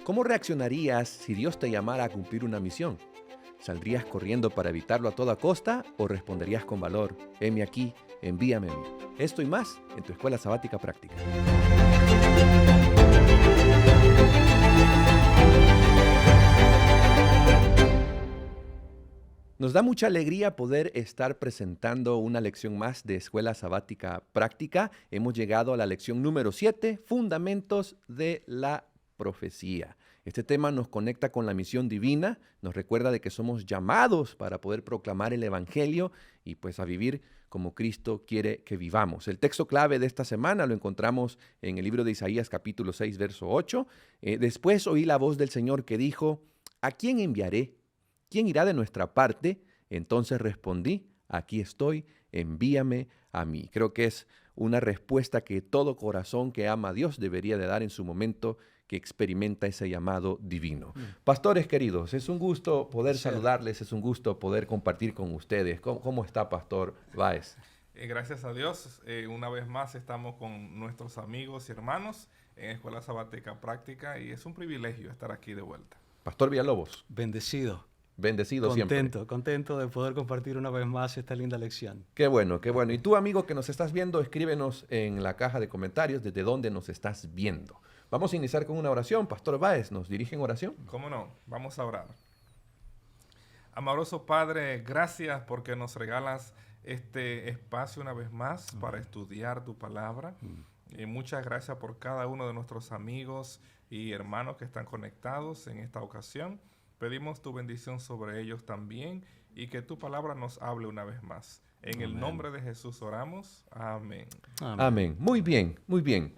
¿Cómo reaccionarías si Dios te llamara a cumplir una misión? ¿Saldrías corriendo para evitarlo a toda costa o responderías con valor, heme aquí, envíame a mí? Esto y más en tu Escuela Sabática Práctica. Nos da mucha alegría poder estar presentando una lección más de Escuela Sabática Práctica. Hemos llegado a la lección número 7, Fundamentos de la Profecía. Este tema nos conecta con la misión divina, nos recuerda de que somos llamados para poder proclamar el Evangelio y pues a vivir como Cristo quiere que vivamos. El texto clave de esta semana lo encontramos en el libro de Isaías capítulo 6, verso 8. Después oí la voz del Señor que dijo, ¿a quién enviaré? ¿Quién irá de nuestra parte? Entonces respondí, aquí estoy, envíame a mí. Creo que es una respuesta que todo corazón que ama a Dios debería de dar en su momento que experimenta ese llamado divino. Pastores queridos, es un gusto poder saludarles, es un gusto poder compartir con ustedes. ¿Cómo está, Pastor Báez? Gracias a Dios, una vez más estamos con nuestros amigos y hermanos en Escuela Sabática Práctica y es un privilegio estar aquí de vuelta. Pastor Villalobos. Bendecido. Bendecido siempre. Contento de poder compartir una vez más esta linda lección. Qué bueno, qué bueno. Y tú, amigo que nos estás viendo, escríbenos en la caja de comentarios desde dónde nos estás viendo. Vamos a iniciar con una oración. Pastor Báez, ¿nos dirige en oración? ¿Cómo no? Vamos a orar. Amoroso Padre, gracias porque nos regalas este espacio una vez más para estudiar tu palabra. Muchas gracias por cada uno de nuestros amigos y hermanos que están conectados en esta ocasión. Pedimos tu bendición sobre ellos también y que tu palabra nos hable una vez más. En el nombre de Jesús oramos. Amén. Amén. Muy bien, muy bien.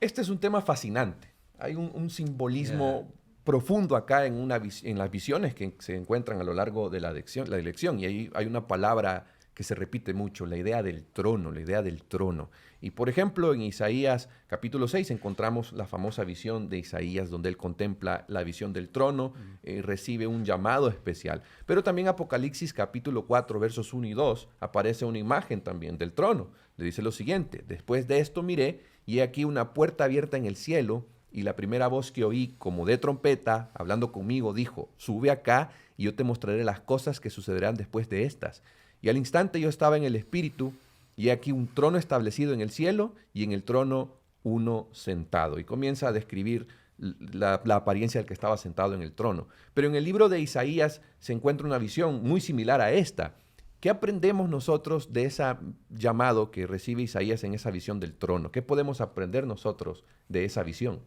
Este es un tema fascinante. Hay un simbolismo profundo acá en las visiones que se encuentran a lo largo de la elección. Y ahí hay una palabra que se repite mucho, la idea del trono, la idea del trono. Y por ejemplo, en Isaías capítulo 6 encontramos la famosa visión de Isaías, donde él contempla la visión del trono, recibe un llamado especial. Pero también Apocalipsis capítulo 4, versos 1 y 2, aparece una imagen también del trono. Le dice lo siguiente, después de esto miré, y he aquí una puerta abierta en el cielo, y la primera voz que oí, como de trompeta, hablando conmigo, dijo, sube acá, y yo te mostraré las cosas que sucederán después de estas. Y al instante yo estaba en el Espíritu, y aquí un trono establecido en el cielo, y en el trono uno sentado. Y comienza a describir la apariencia del que estaba sentado en el trono. Pero en el libro de Isaías se encuentra una visión muy similar a esta. ¿Qué aprendemos nosotros de ese llamado que recibe Isaías en esa visión del trono? ¿Qué podemos aprender nosotros de esa visión?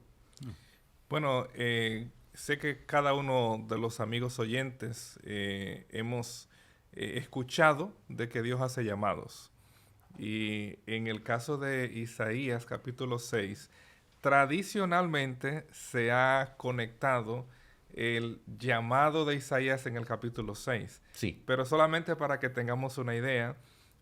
Bueno, sé que cada uno de los amigos oyentes hemos escuchado de que Dios hace llamados. Y en el caso de Isaías capítulo 6, tradicionalmente se ha conectado el llamado de Isaías en el capítulo 6. Sí. Pero solamente para que tengamos una idea,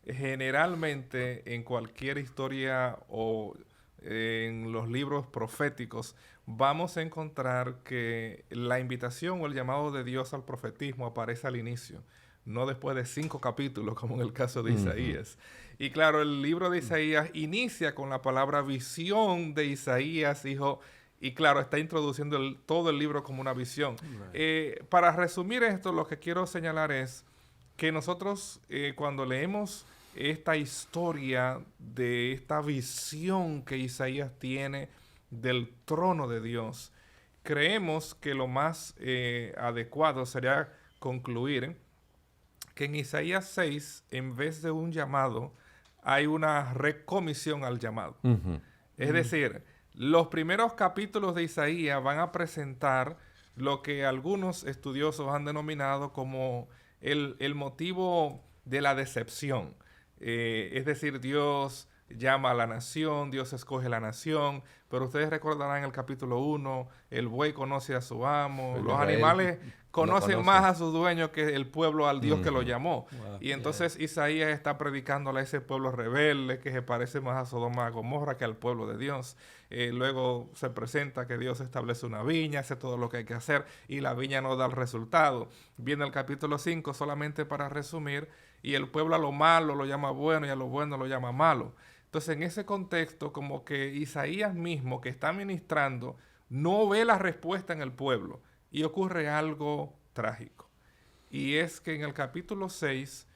generalmente en cualquier historia o en los libros proféticos vamos a encontrar que la invitación o el llamado de Dios al profetismo aparece al inicio, no después de 5 capítulos como en el caso de Isaías. Y claro, el libro de Isaías inicia con la palabra visión de Isaías, hijo. Y claro, está introduciendo todo el libro como una visión. Para resumir esto, lo que quiero señalar es que nosotros cuando leemos esta historia de esta visión que Isaías tiene del trono de Dios, creemos que lo más adecuado sería concluir que en Isaías 6, en vez de un llamado, hay una recomisión al llamado. Es decir, los primeros capítulos de Isaías van a presentar lo que algunos estudiosos han denominado como el motivo de la decepción. Es decir, Dios llama a la nación, Dios escoge la nación, pero ustedes recordarán en el capítulo 1, el buey conoce a su amo, los animales conocen más a su dueño que el pueblo al Dios que lo llamó. Y entonces Isaías está predicándole a ese pueblo rebelde que se parece más a Sodoma y Gomorra que al pueblo de Dios. Luego se presenta que Dios establece una viña, hace todo lo que hay que hacer y la viña no da el resultado. Viene el capítulo 5 solamente para resumir y el pueblo a lo malo lo llama bueno y a lo bueno lo llama malo. Entonces, en ese contexto, como que Isaías mismo, que está ministrando no ve la respuesta en el pueblo y ocurre algo trágico. Y es que en el capítulo 6,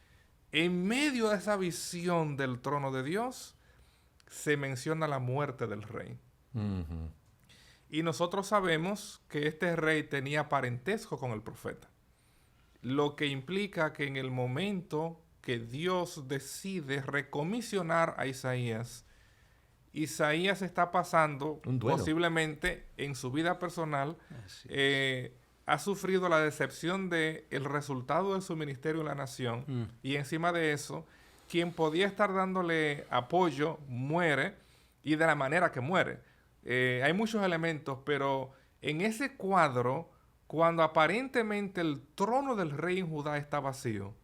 en medio de esa visión del trono de Dios, se menciona la muerte del rey. Ujú. Y nosotros sabemos que este rey tenía parentesco con el profeta, lo que implica que en el momento que Dios decide recomisionar a Isaías, Isaías está pasando Un duelo. posiblemente en su vida personal, Así es. ha sufrido la decepción del resultado de su ministerio en la nación, y encima de eso, quien podía estar dándole apoyo muere, y de la manera que muere. Hay muchos elementos, pero en ese cuadro, cuando aparentemente el trono del rey en Judá está vacío,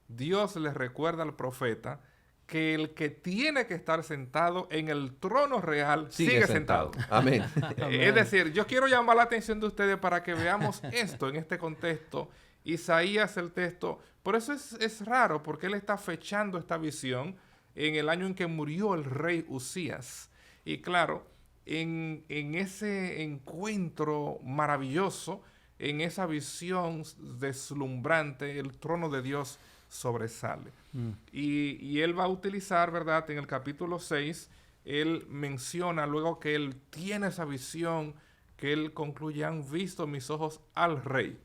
Dios le recuerda al profeta que el que tiene que estar sentado en el trono real sigue sentado. Amén. Es decir, yo quiero llamar la atención de ustedes para que veamos esto en este contexto. Isaías, el texto, por eso es raro, porque él está fechando esta visión en el año en que murió el rey Usías. Y claro, en ese encuentro maravilloso, en esa visión deslumbrante, el trono de Dios sobresale. Y él va a utilizar, ¿verdad? En el capítulo 6, él menciona luego que él tiene esa visión, que él concluye: han visto mis ojos al rey.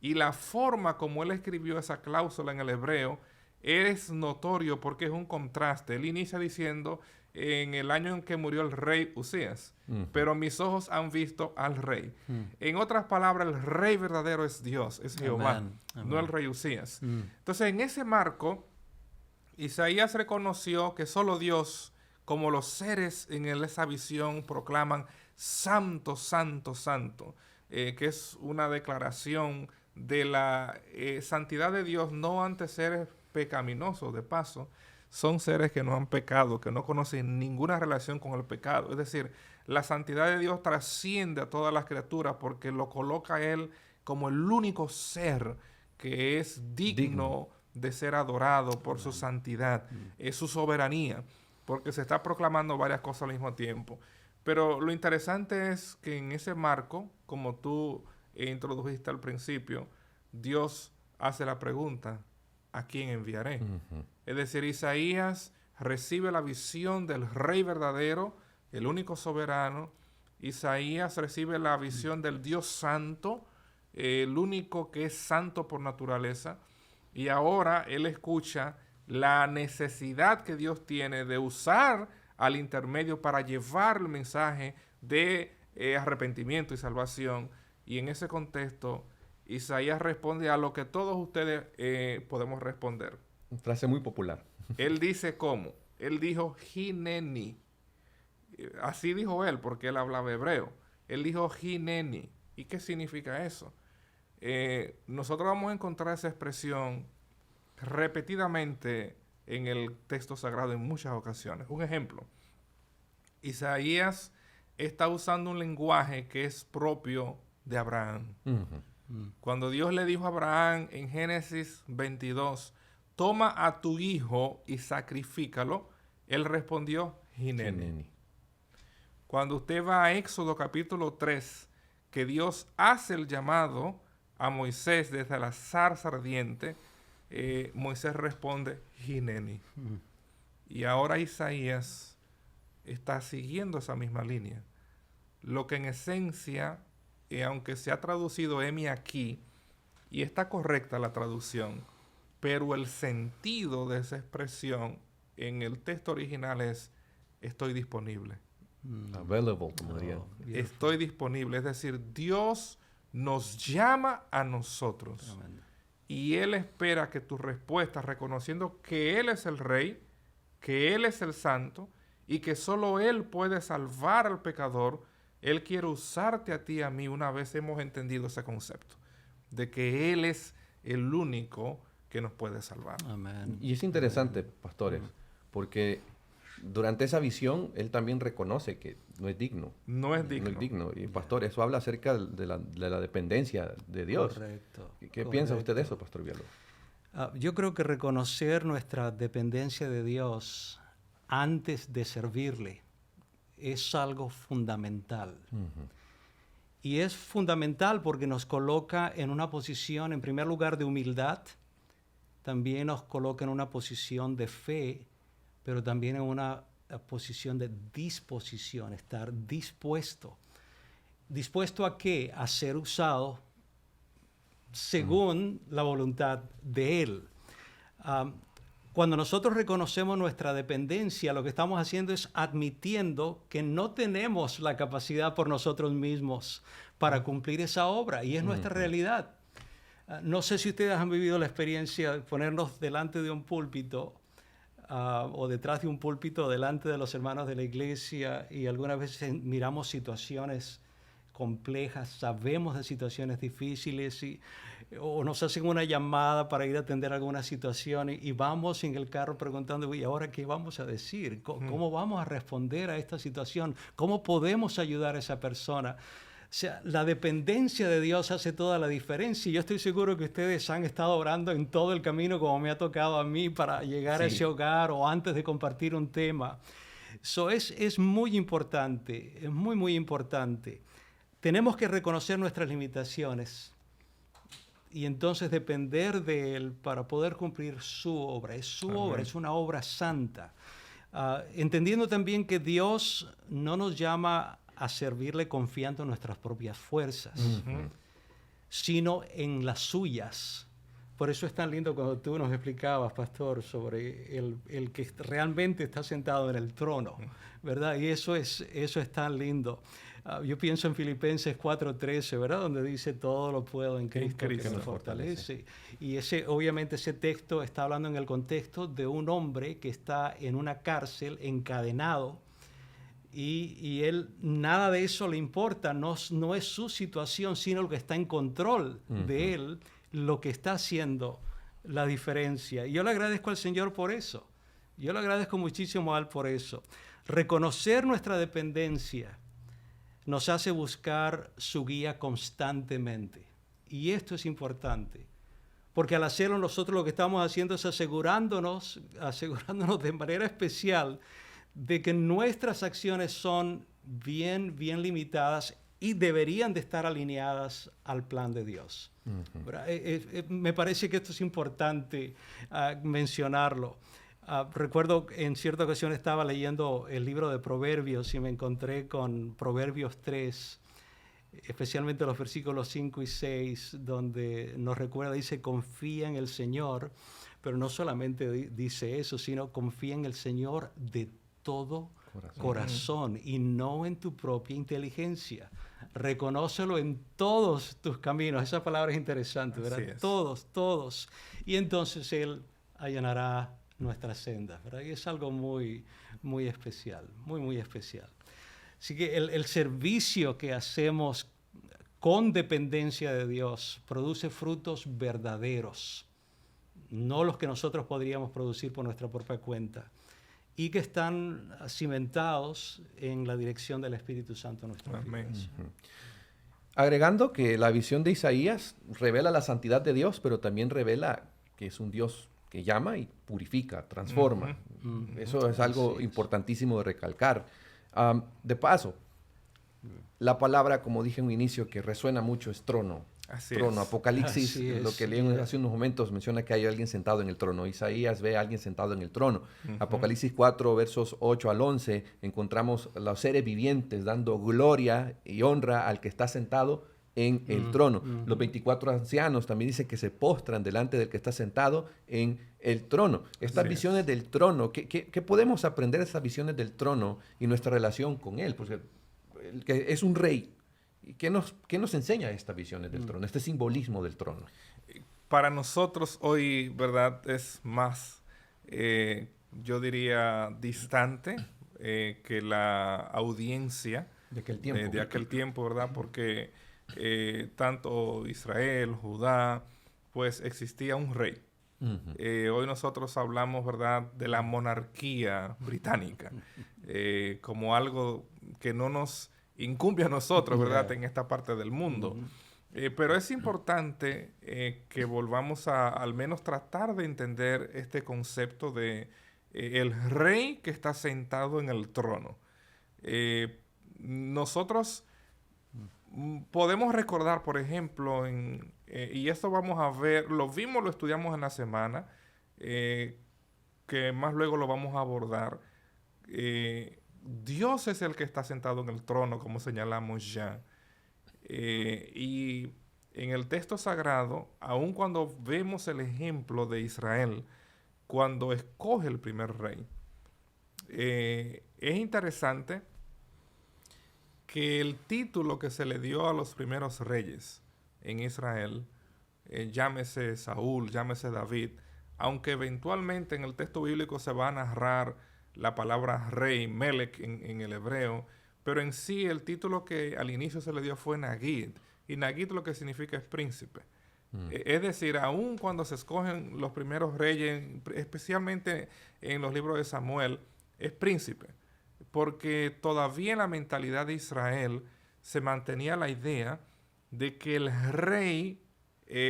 Y la forma como él escribió esa cláusula en el hebreo es notorio porque es un contraste. Él inicia diciendo: en el año en que murió el rey Usías, pero mis ojos han visto al rey. En otras palabras, el rey verdadero es Dios, es Jehová, Amén. no el rey Usías. Entonces, en ese marco, Isaías reconoció que solo Dios, como los seres en esa visión proclaman: santo, santo, santo, que es una declaración de la santidad de Dios, no ante seres pecaminosos, de paso. Son seres que no han pecado, que no conocen ninguna relación con el pecado. Es decir, la santidad de Dios trasciende a todas las criaturas porque lo coloca a Él como el único ser que es digno de ser adorado por su santidad, su soberanía, porque se está proclamando varias cosas al mismo tiempo. Pero lo interesante es que en ese marco, como tú introdujiste al principio, Dios hace la pregunta: ¿a quién enviaré? Es decir, Isaías recibe la visión del rey verdadero, el único soberano. Isaías recibe la visión del Dios santo, el único que es santo por naturaleza. Y ahora él escucha la necesidad que Dios tiene de usar al intermedio para llevar el mensaje de arrepentimiento y salvación. Y en ese contexto, Isaías responde a lo que todos ustedes podemos responder. Una frase muy popular. Él dice ¿cómo? Él dijo Hineni. Así dijo él, porque él hablaba hebreo. Él dijo Hineni. ¿Y qué significa eso? Nosotros vamos a encontrar esa expresión repetidamente en el texto sagrado en muchas ocasiones. Un ejemplo: Isaías está usando un lenguaje que es propio de Abraham. Cuando Dios le dijo a Abraham en Génesis 22, toma a tu hijo y sacrifícalo, él respondió, Hineni. Cuando usted va a Éxodo capítulo 3, que Dios hace el llamado a Moisés desde la zarza ardiente, Moisés responde, Hineni. Y ahora Isaías está siguiendo esa misma línea. Lo que en esencia, aunque se ha traducido heme aquí, y está correcta la traducción, pero el sentido de esa expresión en el texto original es estoy disponible. Available, como dirían. Estoy disponible. Es decir, Dios nos llama a nosotros. Amén. Y Él espera que tu respuesta, reconociendo que Él es el Rey, que Él es el Santo, y que solo Él puede salvar al pecador, Él quiere usarte a ti y a mí una vez hemos entendido ese concepto, de que Él es el único que nos puede salvar. Amén. Y es interesante, pastores, porque durante esa visión él también reconoce que no es digno. No es digno. No es digno. Y pastor, eso habla acerca de la dependencia de Dios. Correcto. ¿Qué piensa usted de eso, pastor Villalobos? Yo creo que reconocer nuestra dependencia de Dios antes de servirle es algo fundamental. Y es fundamental porque nos coloca en una posición, en primer lugar, de humildad, también nos coloca en una posición de fe, pero también en una posición de disposición, estar dispuesto. ¿Dispuesto a qué? A ser usado según la voluntad de Él. Cuando nosotros reconocemos nuestra dependencia, lo que estamos haciendo es admitiendo que no tenemos la capacidad por nosotros mismos para cumplir esa obra, y es nuestra realidad. No sé si ustedes han vivido la experiencia de ponernos delante de un púlpito o detrás de un púlpito, delante de los hermanos de la iglesia, y algunas veces miramos situaciones complejas, sabemos de situaciones difíciles, o nos hacen una llamada para ir a atender alguna situación y vamos en el carro preguntando, ¿y ahora qué vamos a decir? ¿Cómo vamos a responder a esta situación? ¿Cómo podemos ayudar a esa persona? O sea, la dependencia de Dios hace toda la diferencia, y yo estoy seguro que ustedes han estado orando en todo el camino como me ha tocado a mí para llegar a ese hogar o antes de compartir un tema. Eso es muy importante, es muy, muy importante. Tenemos que reconocer nuestras limitaciones y entonces depender de Él para poder cumplir su obra. Es su obra, es una obra santa. Entendiendo también que Dios no nos llama a servirle confiando en nuestras propias fuerzas, sino en las suyas. Por eso es tan lindo cuando tú nos explicabas, pastor, sobre el que realmente está sentado en el trono, ¿verdad? Y eso es tan lindo. Yo pienso en Filipenses 4:13, ¿verdad? Donde dice, todo lo puedo en Cristo que me fortalece. Y obviamente ese texto está hablando en el contexto de un hombre que está en una cárcel, encadenado, y él, nada de eso le importa, no es su situación, sino lo que está en control de él, lo que está haciendo la diferencia. Y yo le agradezco al Señor por eso. Yo le agradezco muchísimo a Él por eso. Reconocer nuestra dependencia nos hace buscar su guía constantemente. Y esto es importante, porque al hacerlo nosotros lo que estamos haciendo es asegurándonos de manera especial de que nuestras acciones son bien limitadas y deberían de estar alineadas al plan de Dios. Me parece que esto es importante mencionarlo. Recuerdo en cierta ocasión estaba leyendo el libro de Proverbios y me encontré con Proverbios 3, especialmente los versículos 5 y 6, donde nos recuerda, dice, confía en el Señor, pero no solamente dice eso, sino confía en el Señor de todo corazón y no en tu propia inteligencia. Reconócelo en todos tus caminos. Esa palabra es interesante, ¿verdad? Es. Todos. Y entonces Él allanará nuestras sendas, ¿verdad? Y es algo muy, muy especial, muy especial. Así que el servicio que hacemos con dependencia de Dios produce frutos verdaderos, no los que nosotros podríamos producir por nuestra propia cuenta, y que están cimentados en la dirección del Espíritu Santo en nuestras vidas. Agregando que la visión de Isaías revela la santidad de Dios, pero también revela que es un Dios que llama y purifica, transforma. Eso es algo importantísimo de recalcar. De paso, la palabra, como dije en un inicio, que resuena mucho es trono. Trono. Apocalipsis, lo que leí hace unos momentos, menciona que hay alguien sentado en el trono. Isaías ve a alguien sentado en el trono. Apocalipsis 4, versos 8 al 11, encontramos los seres vivientes dando gloria y honra al que está sentado en el trono. Los 24 ancianos también dice que se postran delante del que está sentado en el trono. Estas visiones del trono, ¿qué podemos aprender de estas visiones del trono y nuestra relación con él? Porque que es un rey. ¿Qué nos enseña estas visiones del trono, este simbolismo del trono? Para nosotros hoy, ¿verdad? Es más, yo diría, distante que la audiencia de aquel tiempo, ¿verdad? Porque tanto Israel, Judá, pues existía un rey. Hoy nosotros hablamos, ¿verdad?, de la monarquía británica como algo que no nos incumbe a nosotros, ¿verdad?, en esta parte del mundo. Pero es importante que volvamos a al menos tratar de entender este concepto de el rey que está sentado en el trono. Nosotros Podemos recordar, por ejemplo, y esto vamos a ver, lo vimos, lo estudiamos en la semana, que más luego lo vamos a abordar. Dios es el que está sentado en el trono, como señalamos ya. Y en el texto sagrado, aun cuando vemos el ejemplo de Israel, cuando escoge el primer rey, es interesante que el título que se le dio a los primeros reyes en Israel, llámese Saúl, llámese David, aunque eventualmente en el texto bíblico se va a narrar la palabra rey, Melech en el hebreo, pero en sí el título que al inicio se le dio fue Nagid, y Nagid lo que significa es príncipe. Es decir, aun cuando se escogen los primeros reyes, especialmente en los libros de Samuel, es príncipe, porque todavía en la mentalidad de Israel se mantenía la idea de que el rey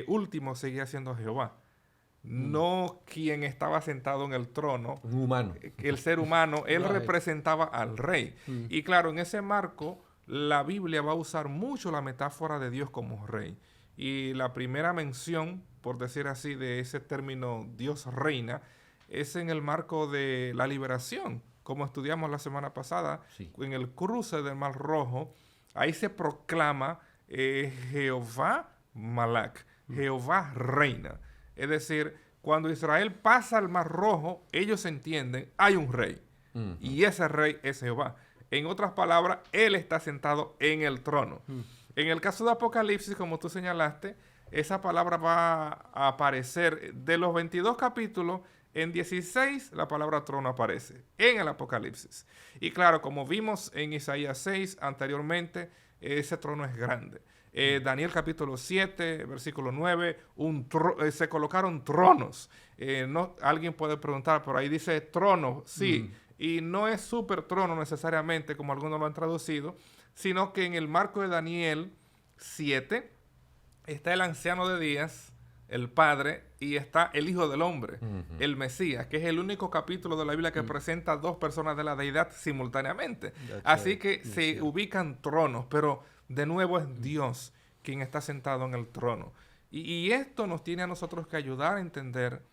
último seguía siendo Jehová, no quien estaba sentado en el trono, Un humano. el ser humano, él Right. representaba al rey. Y claro, en ese marco, la Biblia va a usar mucho la metáfora de Dios como rey. Y la primera mención, por decir así, de ese término Dios reina, es en el marco de la liberación, como estudiamos la semana pasada, Sí. en el cruce del Mar Rojo. Ahí se proclama Jehová Malak, Jehová reina. Es decir, cuando Israel pasa al Mar Rojo, ellos entienden, hay un rey. Y ese rey es Jehová. En otras palabras, Él está sentado en el trono. En el caso de Apocalipsis, como tú señalaste, esa palabra va a aparecer de los 22 capítulos. En 16 la palabra trono aparece en el Apocalipsis. Y claro, como vimos en Isaías 6 anteriormente, ese trono es grande. Daniel capítulo 7, versículo 9, se colocaron tronos. Alguien puede preguntar, por ahí dice trono, sí, y no es super trono necesariamente, como algunos lo han traducido, sino que en el marco de Daniel 7 está el anciano de días, el Padre, y está el Hijo del Hombre, el Mesías, que es el único capítulo de la Biblia que presenta a dos personas de la deidad simultáneamente. Así que se ubican tronos, pero de nuevo es Dios quien está sentado en el trono. Y esto nos tiene a nosotros que ayudar a entender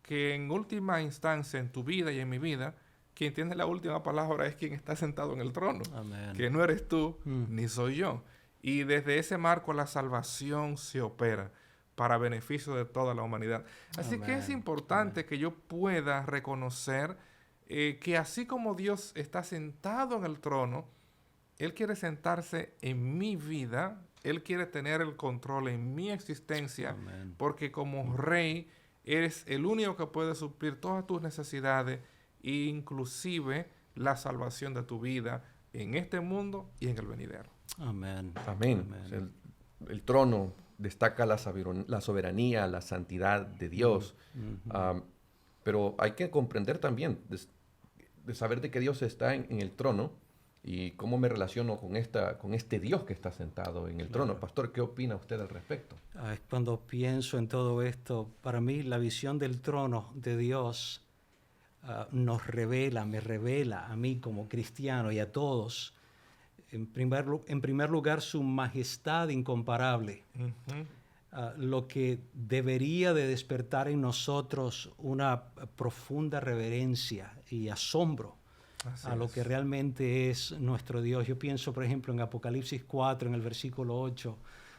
que en última instancia, en tu vida y en mi vida, quien tiene la última palabra es quien está sentado en el trono. Amén. Que no eres tú, ni soy yo. Y desde ese marco la salvación se opera para beneficio de toda la humanidad. Así que es importante que yo pueda reconocer que así como Dios está sentado en el trono, Él quiere sentarse en mi vida, Él quiere tener el control en mi existencia, Amén. porque como rey eres el único que puede suplir todas tus necesidades, inclusive la salvación de tu vida en este mundo y en el venidero. Amén. Amén. Amén. O sea, el trono destaca la soberanía, la santidad de Dios. Pero hay que comprender también, de saber de que Dios está en el trono y cómo me relaciono con este Dios que está sentado en el trono. Pastor, ¿qué opina usted al respecto? Cuando pienso en todo esto, para mí la visión del trono de Dios me revela a mí como cristiano y a todos, en primer lugar, su majestad incomparable. Lo que debería de despertar en nosotros una profunda reverencia y asombro a lo que realmente es nuestro Dios. Yo pienso, por ejemplo, en Apocalipsis 4, en el versículo 8,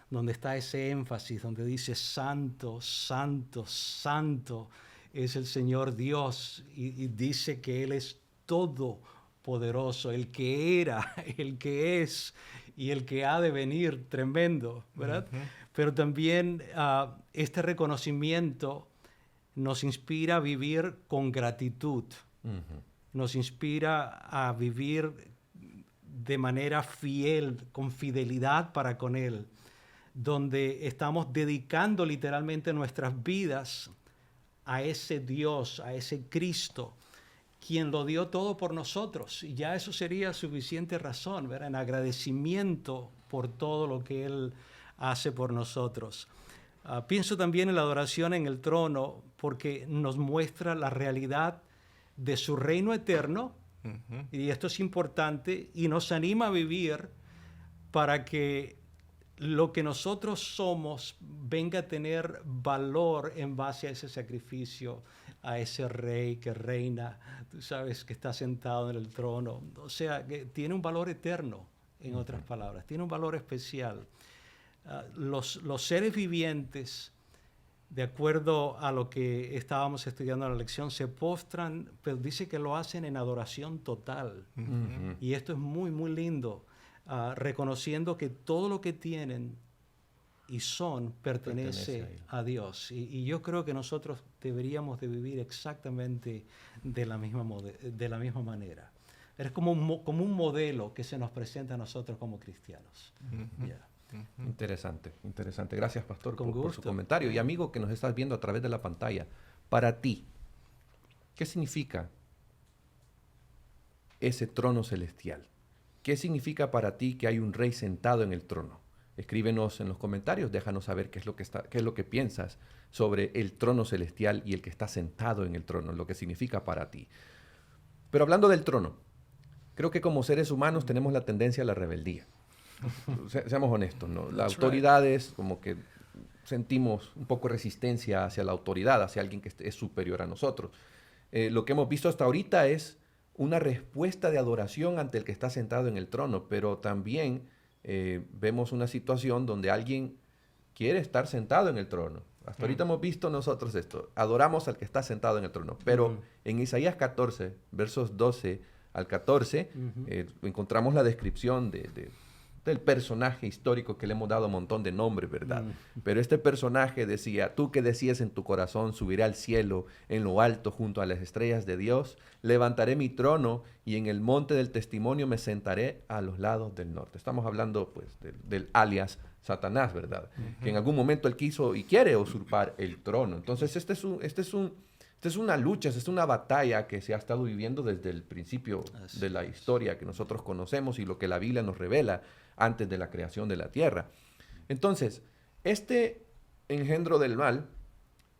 donde está ese énfasis, donde dice, santo, santo, santo es el Señor Dios, y dice que Él es todopoderoso, el que era, el que es y el que ha de venir, tremendo, ¿verdad? Pero también este reconocimiento nos inspira a vivir con gratitud, nos inspira a vivir de manera fiel, con fidelidad para con Él, donde estamos dedicando literalmente nuestras vidas a ese Dios, a ese Cristo, quien lo dio todo por nosotros. Y ya eso sería suficiente razón, ¿verdad? En agradecimiento por todo lo que Él hace por nosotros. Pienso también en la adoración en el trono, porque nos muestra la realidad de su reino eterno, y esto es importante, y nos anima a vivir para que lo que nosotros somos venga a tener valor en base a ese sacrificio, a ese rey que reina, tú sabes, que está sentado en el trono. O sea, que tiene un valor eterno, en otras palabras, tiene un valor especial. Los seres vivientes, de acuerdo a lo que estábamos estudiando en la lección, se postran, pero dice que lo hacen en adoración total. Y esto es muy, muy lindo, reconociendo que todo lo que tienen y son pertenece a Dios. Y yo creo que nosotros deberíamos de vivir exactamente de la misma manera. Es como un modelo que se nos presenta a nosotros como cristianos. Yeah. Interesante, interesante. Gracias, pastor, por su gusto. comentario. Y amigo que nos estás viendo a través de la pantalla, para ti, ¿qué significa ese trono celestial? ¿Qué significa para ti que hay un rey sentado en el trono? Escríbenos en los comentarios, déjanos saber qué es lo que piensas sobre el trono celestial y el que está sentado en el trono, lo que significa para ti. Pero hablando del trono, creo que como seres humanos tenemos la tendencia a la rebeldía. Seamos honestos, ¿no? Las autoridades, como que sentimos un poco de resistencia hacia la autoridad, hacia alguien que es superior a nosotros. Lo que hemos visto hasta ahorita es una respuesta de adoración ante el que está sentado en el trono, pero también vemos una situación donde alguien quiere estar sentado en el trono. Hasta ahorita hemos visto nosotros esto, adoramos al que está sentado en el trono, pero en Isaías 14, versos 12 al 14, encontramos la descripción del personaje histórico que le hemos dado un montón de nombres, ¿verdad? Pero este personaje decía, tú que decías en tu corazón, subiré al cielo, en lo alto, junto a las estrellas de Dios, levantaré mi trono y en el monte del testimonio me sentaré a los lados del norte. Estamos hablando, pues, del alias Satanás, ¿verdad? Que en algún momento él quiso y quiere usurpar el trono. Entonces, esta es una lucha, esta es una batalla que se ha estado viviendo desde el principio de la historia que nosotros conocemos y lo que la Biblia nos revela antes de la creación de la tierra. Entonces, este engendro del mal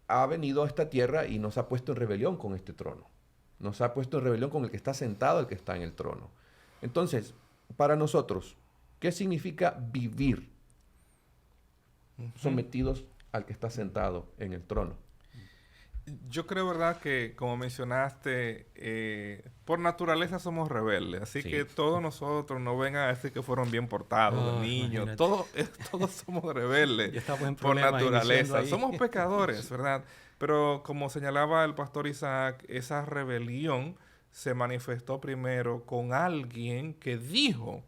ha venido a esta tierra y nos ha puesto en rebelión con este trono. Nos ha puesto en rebelión con el que está sentado, el que está en el trono. Entonces, para nosotros, ¿qué significa vivir sometidos al que está sentado en el trono? Yo creo, ¿verdad?, que como mencionaste, por naturaleza somos rebeldes. Así que todos nosotros no vengan a decir que fueron bien portados, de niños. Todos somos rebeldes por naturaleza. Somos pecadores, ¿verdad? Pero como señalaba el pastor Isaac, esa rebelión se manifestó primero con alguien que dijo,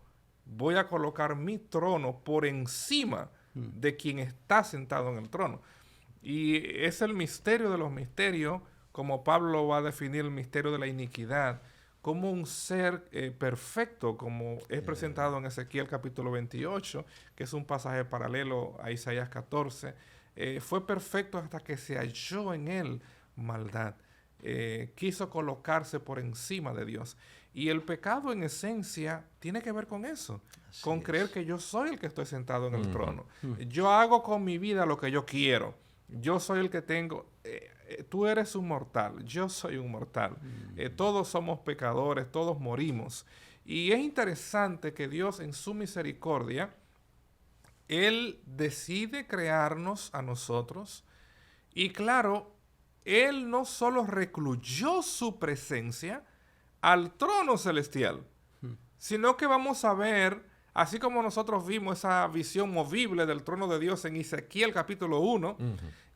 voy a colocar mi trono por encima de quien está sentado en el trono. Y es el misterio de los misterios, como Pablo va a definir el misterio de la iniquidad, como un ser perfecto, como es presentado en Ezequiel capítulo 28, que es un pasaje paralelo a Isaías 14. Fue perfecto hasta que se halló en él maldad. Quiso colocarse por encima de Dios. Y el pecado en esencia tiene que ver con eso, con creer que yo soy el que estoy sentado en el trono. Yo hago con mi vida lo que yo quiero. Yo soy el que tengo, tú eres un mortal, yo soy un mortal. Todos somos pecadores, todos morimos. Y es interesante que Dios en su misericordia, Él decide crearnos a nosotros. Y claro, Él no solo recluyó su presencia al trono celestial, sino que vamos a ver, así como nosotros vimos esa visión movible del trono de Dios en Ezequiel capítulo 1,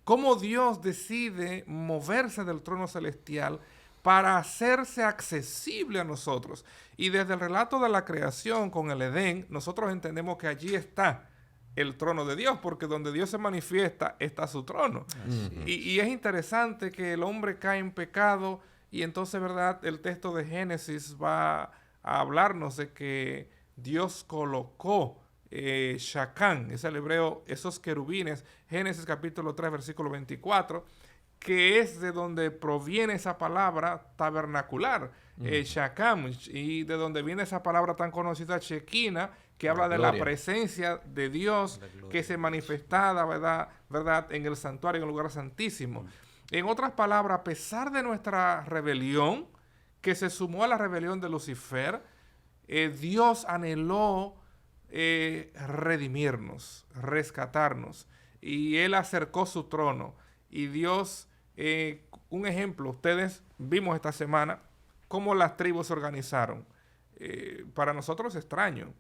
cómo Dios decide moverse del trono celestial para hacerse accesible a nosotros. Y desde el relato de la creación con el Edén, nosotros entendemos que allí está el trono de Dios, porque donde Dios se manifiesta está su trono. Y es interesante que el hombre cae en pecado y entonces, ¿verdad?, el texto de Génesis va a hablarnos de que Dios colocó Shacán, es el hebreo, esos querubines, Génesis capítulo 3, versículo 24, que es de donde proviene esa palabra tabernacular, Shacán, y de donde viene esa palabra tan conocida, Shekinah, que habla de la presencia de Dios que se manifestaba, ¿verdad?, en el santuario, en el lugar santísimo. En otras palabras, a pesar de nuestra rebelión, que se sumó a la rebelión de Lucifer, Dios anheló redimirnos, rescatarnos. Y Él acercó su trono. Y Dios, un ejemplo, ustedes vimos esta semana cómo las tribus se organizaron. Para nosotros es extraño,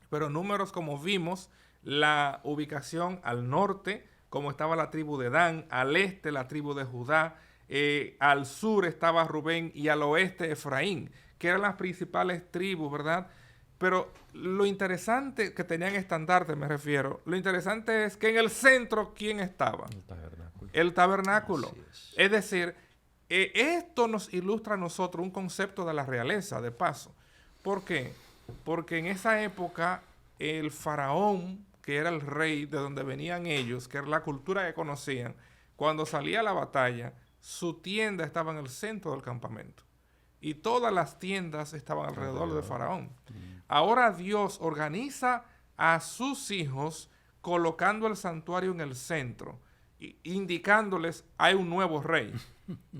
pero números como vimos, la ubicación al norte, como estaba la tribu de Dan, al este la tribu de Judá, al sur estaba Rubén y al oeste Efraín, que eran las principales tribus, ¿verdad? Pero lo interesante, que tenían estandarte, me refiero, lo interesante es que en el centro, ¿quién estaba? El tabernáculo. El tabernáculo. Así es. Es decir, esto nos ilustra a nosotros un concepto de la realeza, de paso. ¿Por qué? Porque en esa época el faraón, que era el rey de donde venían ellos, que era la cultura que conocían, cuando salía a la batalla, su tienda estaba en el centro del campamento. Y todas las tiendas estaban alrededor del faraón. Ahora Dios organiza a sus hijos colocando el santuario en el centro, indicándoles, hay un nuevo rey.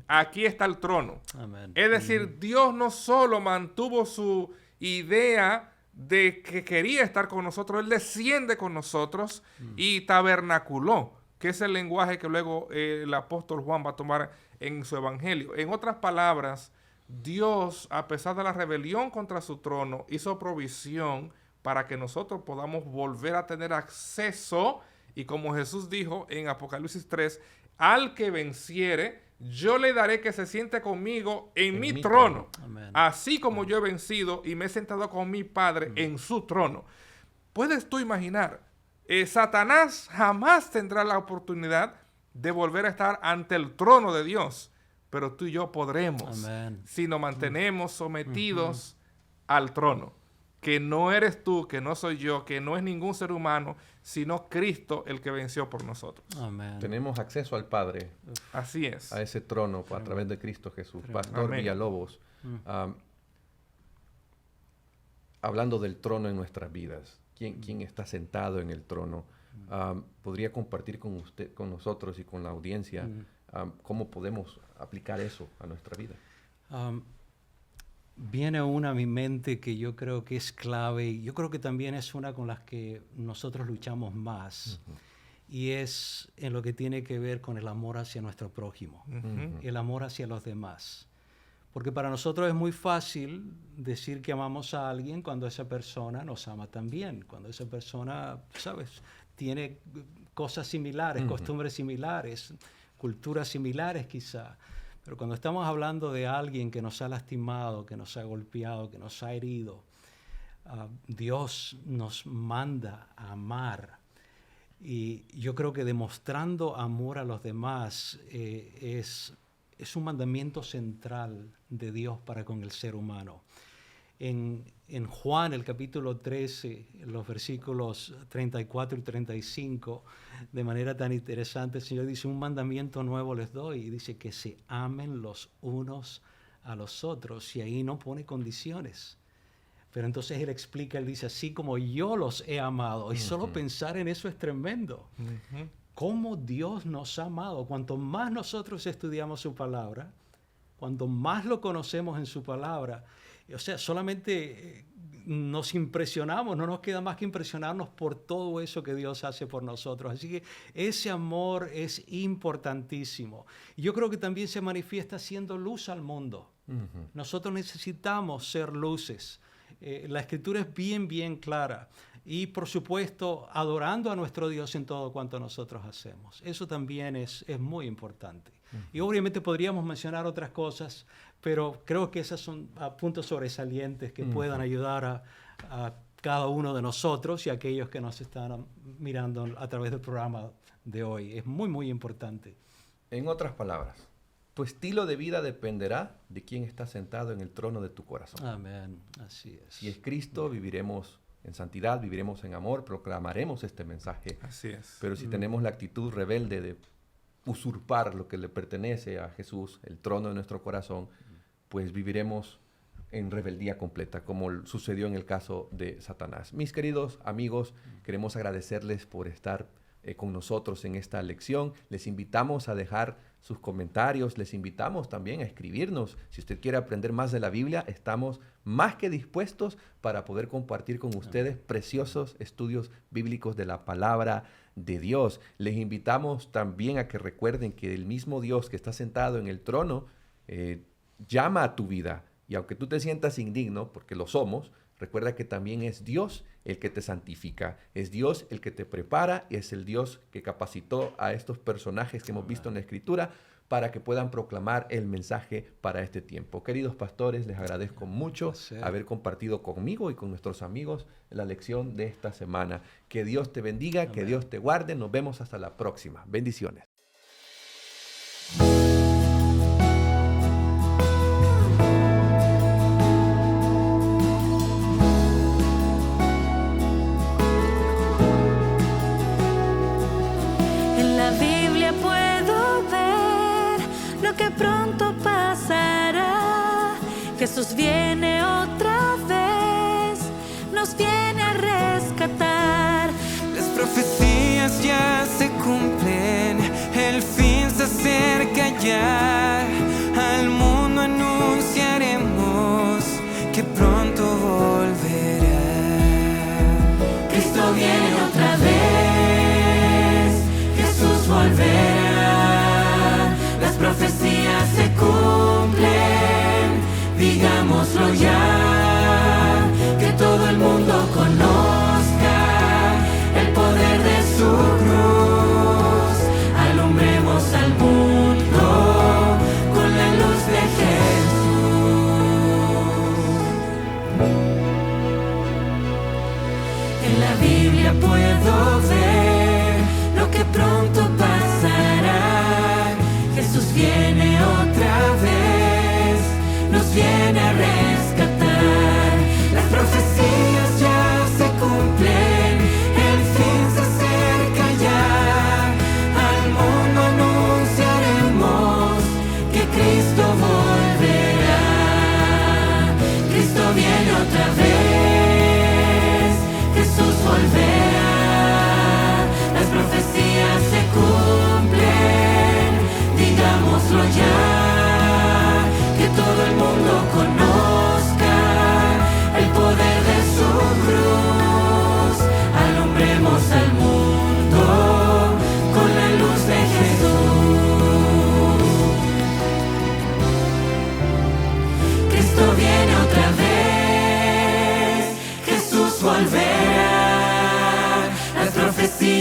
Aquí está el trono. Amén. Es decir, Dios no solo mantuvo su idea de que quería estar con nosotros, Él desciende con nosotros y tabernaculó, que es el lenguaje que luego el apóstol Juan va a tomar en su evangelio. En otras palabras, Dios, a pesar de la rebelión contra su trono, hizo provisión para que nosotros podamos volver a tener acceso, y como Jesús dijo en Apocalipsis 3, al que venciere, yo le daré que se siente conmigo en mi trono, Amén. así como yo he vencido y me he sentado con mi Padre en su trono. ¿Puedes tú imaginar? Satanás jamás tendrá la oportunidad de volver a estar ante el trono de Dios, pero tú y yo podremos, Amén. si nos mantenemos sometidos al trono, que no eres tú, que no soy yo, que no es ningún ser humano, sino Cristo el que venció por nosotros. Amén. Tenemos acceso al Padre, Así es. a ese trono a través de Cristo Jesús. Pastor Amén. Villalobos, hablando del trono en nuestras vidas, ¿quién está sentado en el trono? ¿Podría compartir con usted, con nosotros y con la audiencia cómo podemos aplicar eso a nuestra vida? Viene una a mi mente que yo creo que es clave, y yo creo que también es una con las que nosotros luchamos más, y es en lo que tiene que ver con el amor hacia nuestro prójimo, el amor hacia los demás. Porque para nosotros es muy fácil decir que amamos a alguien cuando esa persona nos ama también, cuando esa persona, ¿sabes?, tiene cosas similares, costumbres similares, culturas similares quizá. Pero cuando estamos hablando de alguien que nos ha lastimado, que nos ha golpeado, que nos ha herido, Dios nos manda a amar. Y yo creo que demostrando amor a los demás es un mandamiento central de Dios para con el ser humano. En Juan, el capítulo 13, los versículos 34 y 35, de manera tan interesante, el Señor dice, un mandamiento nuevo les doy, y dice que se amen los unos a los otros, y ahí no pone condiciones. Pero entonces Él explica, Él dice, así como yo los he amado, y solo pensar en eso es tremendo. Cómo Dios nos ha amado. Cuanto más nosotros estudiamos su palabra, cuanto más lo conocemos en su palabra, o sea, solamente nos impresionamos, no nos queda más que impresionarnos por todo eso que Dios hace por nosotros. Así que ese amor es importantísimo. Y yo creo que también se manifiesta siendo luz al mundo. Nosotros necesitamos ser luces. La Escritura es bien, bien clara. Y por supuesto, adorando a nuestro Dios en todo cuanto nosotros hacemos. Eso también es muy importante. Y obviamente podríamos mencionar otras cosas, pero creo que esos son puntos sobresalientes que puedan ayudar a cada uno de nosotros y a aquellos que nos están mirando a través del programa de hoy. Es muy, muy importante. En otras palabras, tu estilo de vida dependerá de quién está sentado en el trono de tu corazón. Amén. Así es. Si es Cristo, viviremos en santidad, viviremos en amor, proclamaremos este mensaje. Así es. Pero si tenemos la actitud rebelde de usurpar lo que le pertenece a Jesús, el trono de nuestro corazón, pues viviremos en rebeldía completa, como sucedió en el caso de Satanás. Mis queridos amigos, queremos agradecerles por estar con nosotros en esta lección. Les invitamos a dejar sus comentarios, les invitamos también a escribirnos. Si usted quiere aprender más de la Biblia, estamos más que dispuestos para poder compartir con ustedes preciosos estudios bíblicos de la palabra de Dios. Les invitamos también a que recuerden que el mismo Dios que está sentado en el trono llama a tu vida. Y aunque tú te sientas indigno, porque lo somos, recuerda que también es Dios el que te santifica, es Dios el que te prepara, y es el Dios que capacitó a estos personajes que hemos visto en la Escritura para que puedan proclamar el mensaje para este tiempo. Queridos pastores, les agradezco mucho haber compartido conmigo y con nuestros amigos la lección de esta semana. Que Dios te bendiga, amén, que Dios te guarde. Nos vemos hasta la próxima. Bendiciones. Que pronto pasará, Jesús viene otra vez, nos viene a rescatar. Las profecías ya se cumplen, el fin se acerca ya, al mundo anunciaremos que pronto volverá. Cristo viene otra vez, Jesús volverá. Las profecías se cumplen, digámoslo ya, que todo el mundo conozca el poder de su cruz. Alumbremos al mundo con la luz de Jesús. En la Biblia puedo ver lo que pronto pasará. Jesús viene otra vez, nos viene a rescatar. Las profecías ya se cumplen, el fin se acerca ya. Al mundo anunciaremos que Cristo volverá. Cristo viene otra vez, Jesús volverá. Las profecías se cumplen, digámoslo ya, que todo el mundo conozca el poder de su cruz. Alumbremos al mundo con la luz de Jesús. Cristo viene otra vez, Jesús volverá. Las profecías